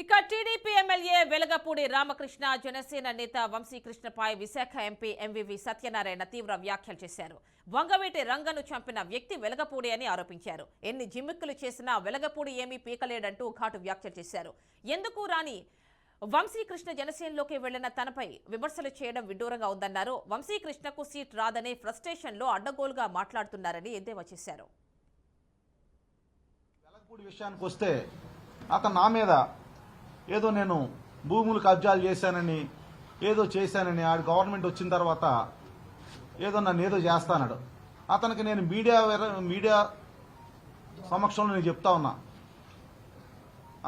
ఇక TDP MLA Velagapudi Ramakrishna Janasena నేత వంశీకృష్ణపై Visakha MP MVV Satyanarayana తీవ్ర వ్యాఖ్యలు చేశారు. వంగవీటి రంగను చంపిన వ్యక్తి వెలగపూడి అని ఆరోపించారు. ఎన్ని జిమ్మిక్కులు చేసినా వెలగపూడి ఏమీ పీకలేడంటూ ఘాటు వ్యాఖ్యలు చేశారు. ఎందుకు రాని వంశీకృష్ణ జనసేనలోకి వెళ్లిన తనపై విమర్శలు చేయడం విడ్డూరంగా ఉందన్నారు. వంశీకృష్ణకు సీట్ రాదనే ఫ్రస్ట్రేషన్లో అడ్డగోలుగా మాట్లాడుతున్నారని ఎద్దేవా చేశారు. వెలగపూడి విషయానికి వస్తే అతను నా మీద ఏదో నేను భూములు కబ్జాలు చేశానని ఏదో చేశానని ఆడు గవర్నమెంట్ వచ్చిన తర్వాత ఏదో నన్ను ఏదో చేస్తానాడు. అతనికి నేను మీడియా సమక్షంలో నేను చెప్తా ఉన్నా,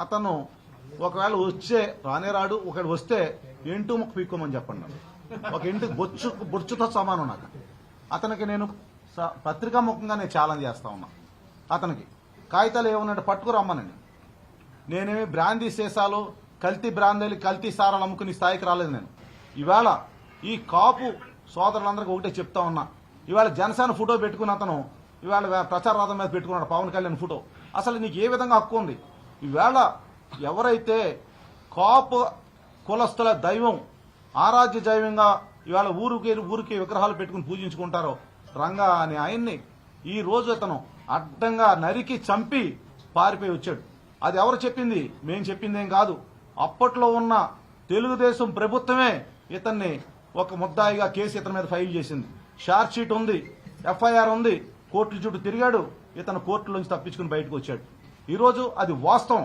అతను ఒకవేళ వచ్చే రానే రాడు, ఒకటి వస్తే ఎంటూ ముక్క పీక్కోమని చెప్పండి. ఒక ఇంటికి బొచ్చుతో సమానం. నాకు అతనికి నేను పత్రికా ముఖంగా నేను ఛాలెంజ్ చేస్తా ఉన్నా. అతనికి కాగితాలు ఏమన్నాడు పట్టుకురమ్మనండి. నేనేమి బ్రాందీ సీసాలు కల్తీ బ్రాందీలు కల్తీ సారాలు అమ్ముకుని స్థాయికి రాలేదు. నేను ఇవాళ ఈ కాపు సోదరులందరికీ ఒకటే చెప్తా ఉన్నా, ఇవాళ జనసేన ఫోటో పెట్టుకుని అతను ఇవాళ ప్రచార రథం మీద పెట్టుకున్నాడు పవన్ కళ్యాణ్ ఫోటో. అసలు నీకు ఏ విధంగా హక్కు ఉంది? ఇవాళ ఎవరైతే కాపు కులస్తుల దైవం ఆరాధ్య దైవంగా ఇవాళ ఊరికి విగ్రహాలు పెట్టుకుని పూజించుకుంటారో రంగా అని ఆయన్ని ఈ రోజు అతను అడ్డంగా నరికి చంపి పారిపోయి వచ్చాడు. అది ఎవరు చెప్పింది? మేం చెప్పిందేం కాదు. అప్పట్లో ఉన్న తెలుగుదేశం ప్రభుత్వమే ఇతన్ని ఒక ముద్దాయిగా కేసు ఇతని మీద ఫైల్ చేసింది. ఛార్జ్ షీట్ ఉంది, ఎఫ్ఐఆర్ ఉంది, కోర్టుల చుట్టూ తిరిగాడు. ఇతను కోర్టులోంచి తప్పించుకుని బయటకు వచ్చాడు. ఈరోజు అది వాస్తవం.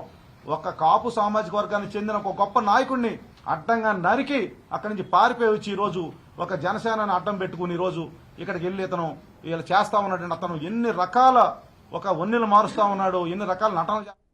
ఒక కాపు సామాజిక వర్గానికి చెందిన ఒక గొప్ప నాయకుడిని అడ్డంగా నరికి అక్కడి నుంచి పారిపోయి వచ్చి ఈరోజు ఒక జనసేనని అడ్డం పెట్టుకుని ఈరోజు ఇక్కడికి వెళ్లి ఇతను ఇలా చేస్తా ఉన్నాడు. అతను ఎన్ని రకాల ఒక వన్నెలు మారుస్తా ఉన్నాడు, ఎన్ని రకాల నటనలు